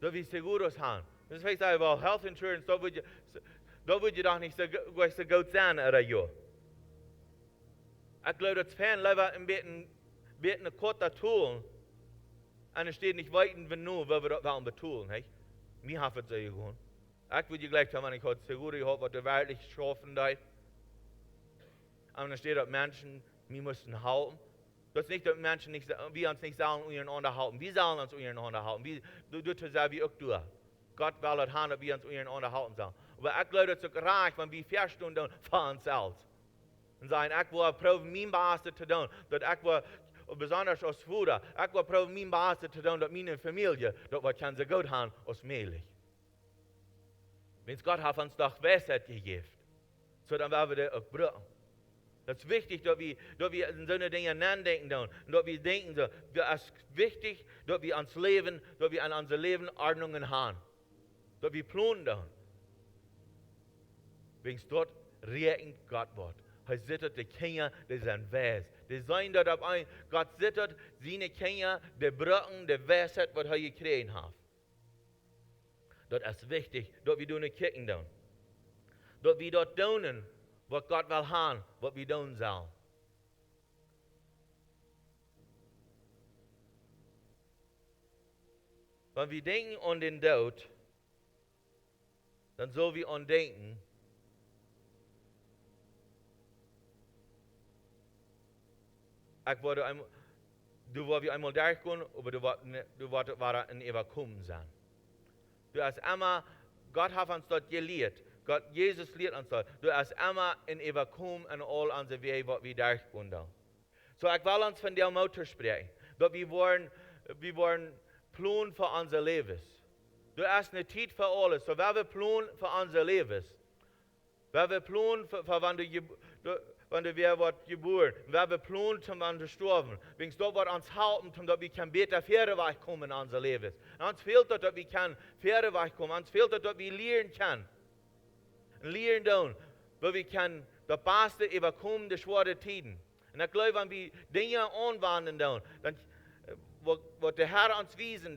So wie sie gut haben. Das heißt, well, Health Insurance, da würde doch nicht so gut sein, oder ja. Ich glaube, das Fan lieber ein bisschen ein kurzer Tool, und es steht nicht weiten, wenn nur, weil wir das wollen betonen, nicht? Mir hat es so gegangen. Ich würde gleich sagen, ich habe so gut gehabt, was der wirklich schaffen da. Und dann steht dort Menschen, wir müssen halten. Das ist nicht, dass Menschen nicht, wir uns nicht sagen, untereinander halten. Wir sollen uns untereinander halten. Du sagst, wie auch du. Gott will das haben, dass wir uns untereinander halten sollen. Aber ich glaube, das ist reich, wenn wir 4 Stunden für uns selbst. Und sagen, ich will probieren, mein Bestes zu tun. Dass ich will, besonders als Vater, ich will probieren, mein Bestes zu tun, dass meine Familie, dass wir können so gut haben, als möglich. Wenn Gott hat uns doch Weisheit gegeben, so dann werden wir das auch brauchen. Das ist wichtig, dass wir an so eine Dinge nachdenken und dass wir denken, es ist wichtig, dass wir ans Leben, dass wir an unser Leben Ordnungen haben. Dass wir planen. Wenn es dort regnet Gott wird. Er sittet die Kinder, die sind weise. Die sind dort dabei, Gott sittet seine Kinder, die brauchen die Weisheit, was er gekriegt hat. Das ist wichtig, dass wir nicht kicken. Dass wir dort tun, was Gott will haben, was wir tun sollen. Wenn wir denken an den Tod, dann sollen wir an denken, du wirst einmal durchgehen, aber du wirst ein Evakuum sein. Du hast immer, Gott hat uns dort gelehrt. Jesus lehrt uns dort. Du hast immer ein Evakuum in all unsere Wege, was wir durchgehen. So, ich will uns von der Mutter sprechen. Dass wir wollen planen für unser Leben. Du hast eine Zeit für alles. So, wenn wir planen für unser Leben. Wenn wir planen für wenn du wird geboren, wenn wir planen, wenn wir sterben, wenn es dort uns halten, damit wir können besser Pferdeweg kommen in unser Leben. Uns fehlt das, dass wir können Pferdeweg kommen. Uns fehlt das, dass wir lernen können. Lernen tun, weil wir können das Beste überkommen, die schwere Tiden. Und ich glaube, wenn wir Dinge anwenden, dann wird der Herr uns wiesen,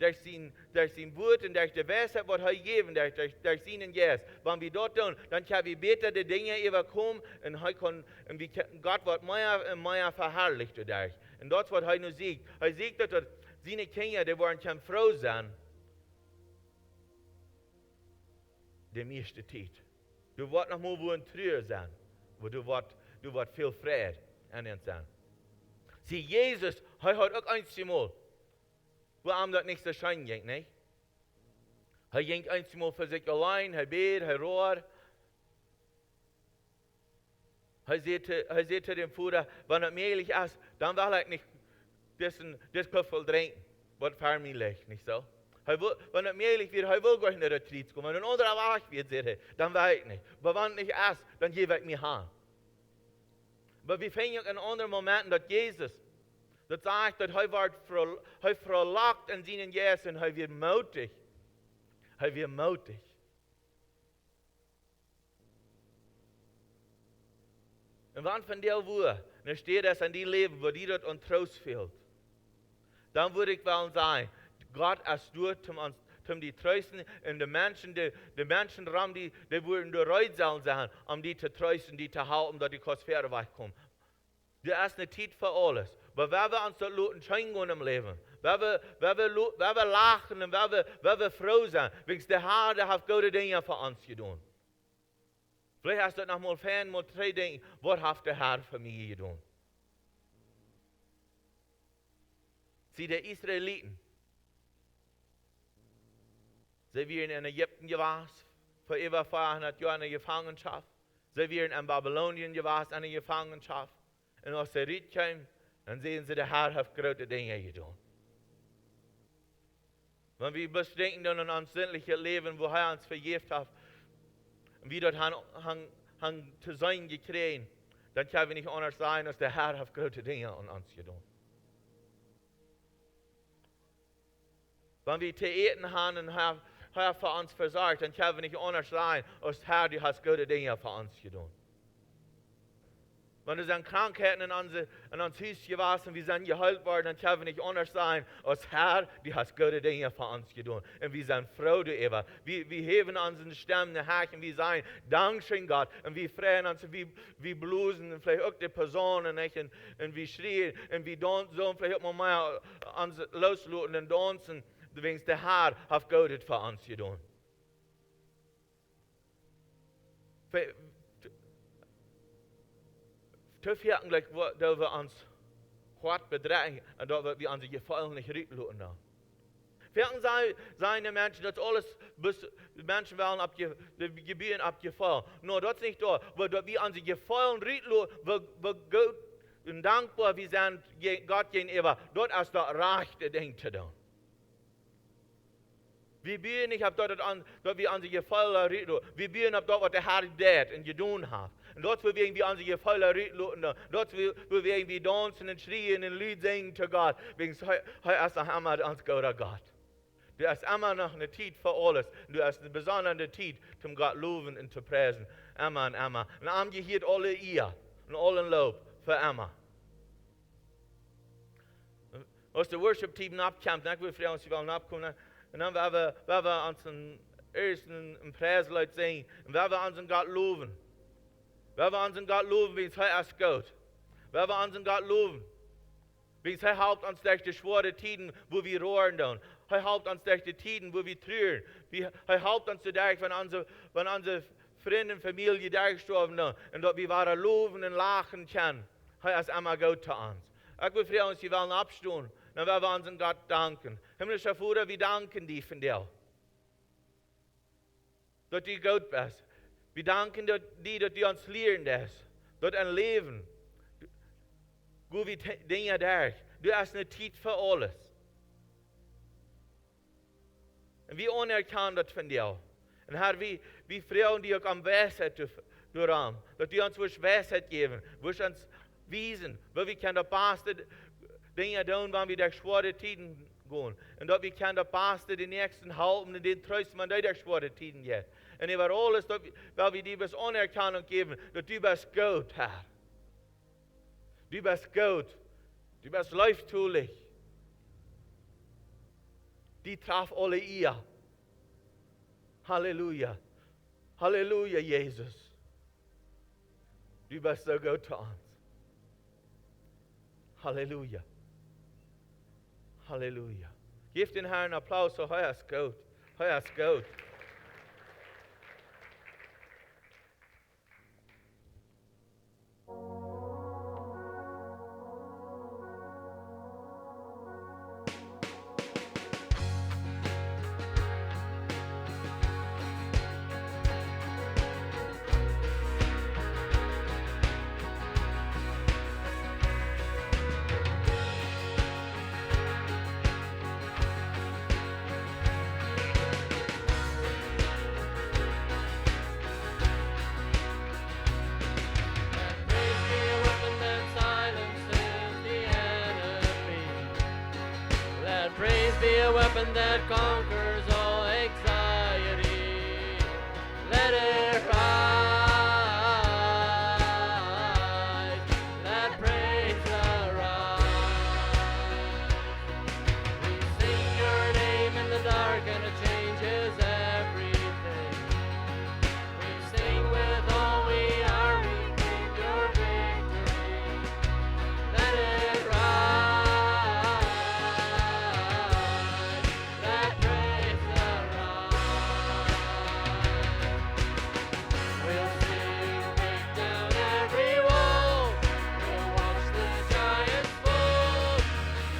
durch sein Wort und durch die Weisheit, was er gegeben, durch seinen Geist. Wenn wir dort tun, dann können wir besser die Dinge überkommen und Gott wird mehr verherrlicht dadurch. En dat is wat hij nu ziet. Hij ziet dat er zijn kinderen, die waren kan vrouw zijn. De meeste tijd. Du wordt nog maar een treur zijn. Maar du wordt veel vrede aan het zijn. Zie, Jezus, hij had ook eenmaal. Waarom dat niet zo schijn ging, nee? Hij ging eenmaal voor zich alleen, hij beet, hij roer. Hij zei te dem Vater, wenn het möglich ist, dann will ich nicht das Köpfel drinken, was für mich liegt, nicht so? Wenn es möglich wird, hij will gar nicht in der Retreat kommen. Wenn ein anderer Weg wird, sagt er, dann will ich nicht. Aber wenn es nicht ist, dann gebe ich mich an. Aber wir finden in anderen Momenten, dass Jesus, das sagt, dass er verlockt in seinen Jessen, er wird mutig. Er wird mutig. Und wenn von der Woche, dann steht das an die Leben, wo die dort und Trost fehlt, dann würde ich wollen sagen, Gott ist durch, um die Trösten und die Menschen, die würden bereit sein, um die zu trösten, die zu halten, dass die Kosphäre wegkommt. Das ist eine Zeit für alles. Aber wenn wir uns dort luten, schein gehen im Leben, wenn wir lachen und wenn wir froh sind, wegen der Herr, der hat gute Dinge für uns getan. Vielleicht hast du noch mal 3 Dinge, was hat der Herr für mich getan? Sie, die Israeliten, sie waren in Ägypten gewesen, vor über 400 Jahren in Gefangenschaft. Sie waren in Babylonien gewesen, in Gefangenschaft. Und als sie rauskamen, dann sehen sie, der Herr hat große Dinge getan. Wenn wir bloß denken an unser sinnliches Leben, wo er uns vergeben hat, und wie dort han zu sein gekriegt, dann können wir nicht anders sein, als der Herr hat große Dinge an uns getan. Wenn wir zu eten haben und Herr für uns versorgt, dann können wir nicht anders sein, als der Herr, die hat gute Dinge für uns getan. Wenn es an Krankheiten in uns Haus gewesen, wir sind geheilt worden, dann können wir nicht anders sein, als Herr, die hat gute Dinge für uns getan. Und wir sind froh darüber. Wir heben unsere Stimmen nach und wir sagen, Dankeschön Gott. Und wir freuen uns, und wir blusen, und vielleicht auch die Personen, nicht? Und wir schreien, und wir so, und vielleicht auch mal uns losluten und tanzen, wegen der Herr hat gute für uns getan. Te veel dat we ons hart bedreigen en dat we onze gevallen niet uitlaten. Veel zijn de mensen dat alles, de mensen willen op de gebieden opgevallen. No, dat is niet door. Dat we onze gevallen uitlaten, we goed en dankbaar we zijn God gegenüber. Dat is dat rechte ding te doen. We bieden niet op dat we onze gevallen uitlaten. We bieden op dat wat de Herr deed en gedaan heeft. Und dort bewegen wir unsere Gefühle rütteln. Dort bewegen wir tanzen und schreien und Lied singen zu Gott. Wegen heute ist noch einmal uns guter Gott. Du hast immer noch eine Zeit für alles. Du hast eine besondere Zeit, zum Gott loben und zu preisen. Immer und immer. Und am gehört alle ihr und allen Lob für immer. Als der Worship-Team abkommt, dann will wir uns abkommen. Und dann werden wir unseren ersten Preisleut singen. Und werden wir unseren Gott loben. Wir werden unseren Gott loben, wie es ist gut. Wir werden unseren Gott loben, wie es helpt uns durch die schwere Tiden, wo wir rohren tun. Er helpt uns durch die Tiden, wo wir trüren. Er helpt uns dadurch, wenn unsere Freunde und Familie durchgestorben sind und dass wir waren loben und lachen können. Er ist immer gut zu uns. Ich will für uns, wir wollen abstehen, dann werden wir unseren Gott danken. Himmlischer Vater, wir danken dir von dir, dass du gut bist. Wir danken dir, dass du uns lehren lässt, dass ein Leben, gute Dinge durch. Du hast eine Zeit für alles. Und wir anerkennen das von dir. Und Herr, wir freuen dich auch am Weisheit daran, dass du uns Weisheit geben, uns wiesen, wo wir können die besten Dinge tun, wenn wir durch schwere Zeiten gehen. Und dass wir können die besten, die nächsten halten, und den trösten, wenn die durch schwere Zeiten geht. Und über alles, weil wir dir das Anerkennung geben, dass du bist gut, Herr. Du bist gut. Du bist leuchttulich. Die traf alle ihr. Halleluja. Halleluja, Jesus. Du bist so gut zu uns. Halleluja. Halleluja. Geef den Herrn applaus, så hij is goed. Hij is goed. Praise be a weapon that conquers all anxiety. Let it rise. Let praise arise. We sing your name in the dark and it changes everything. We sing with all we are, we claim your victory. Let it rise. Let praise arise. We'll sing, break down every wall. We'll watch the giants fall.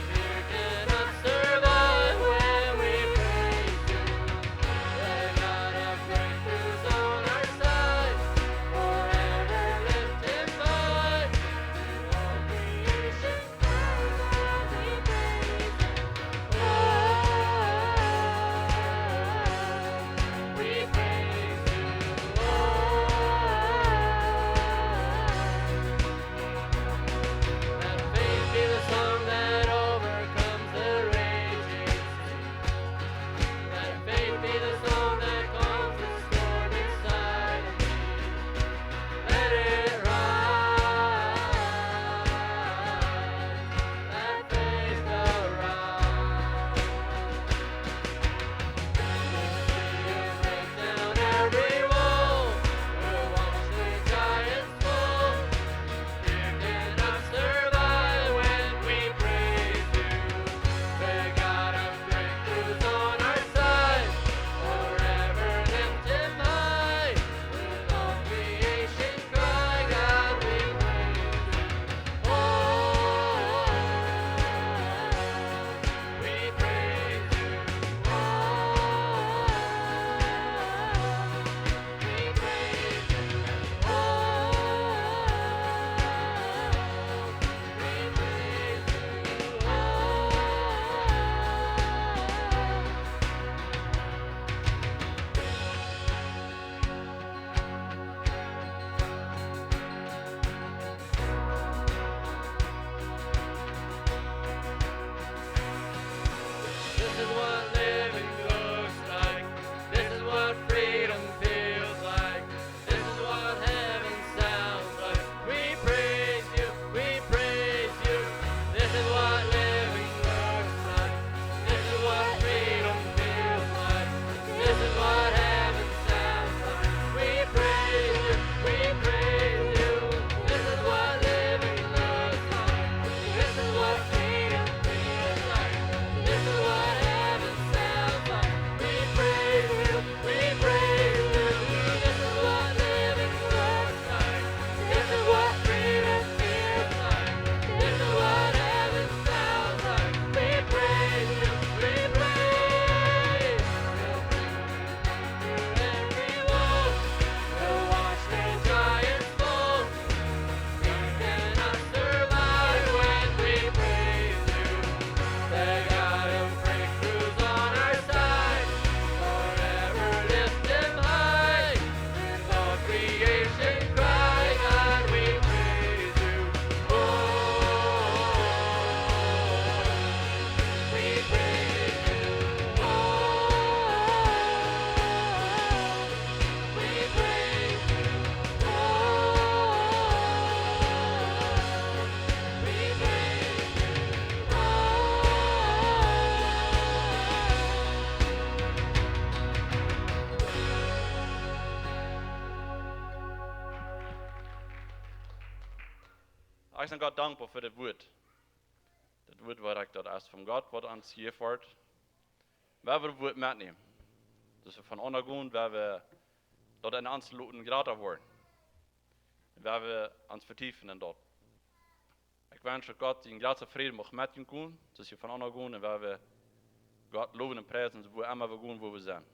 Fear cannot survive when we praise you. The God of breakthroughs on our side. Forever lift him high. All creation cries out, we praise you. Oh, we praise you. Oh, let faith be the song that overcomes the raging sea. Let faith be the song that calms the storm inside of me. Let it rise. Let faith arise. We'll see you break down every wall. We'll watch the giants fall. Fear cannot survive when we praise you. The God of breakthroughs on our side. Forever lift him high. With all creation cry, God, we praise you. Oh, we praise you. Oh, we praise you. Oh, we praise This is what living looks like. This is what freedom feels like. This is what heaven sounds like. We praise you, we praise you. This is what living looks like. This is what freedom feels like. This is what heaven sounds like. We praise you, we praise you. This is what living looks like. This is what freedom feels like. This is what heaven sounds like. We praise you, we praise you. This is what living looks like. This is what freedom feels like. This is what heaven sounds like. We praise you, we praise. We'll bring you through every wall. We'll watch the giants fall. Fear cannot survive when we praise you. The God of breakthroughs on our side. Forever lift him high. With all creation cry, God, we praise you. Oh, we praise you. Oh, we praise you. Oh, we praise you. Jeg er sådan godt dankbar for det woord. Dat wordt waar ik dat als van God wat aan het wordt. Waar we het metnemen. Dus we van ondergrond waar we dat in aansluiten grader worden. Waar we ons vertiefen in dat. Ik wens dat God in grote vrede mag met je komen. Dus je van ondergrond en waar we God loven en prijzen, wo immer we gaan, wo we zijn.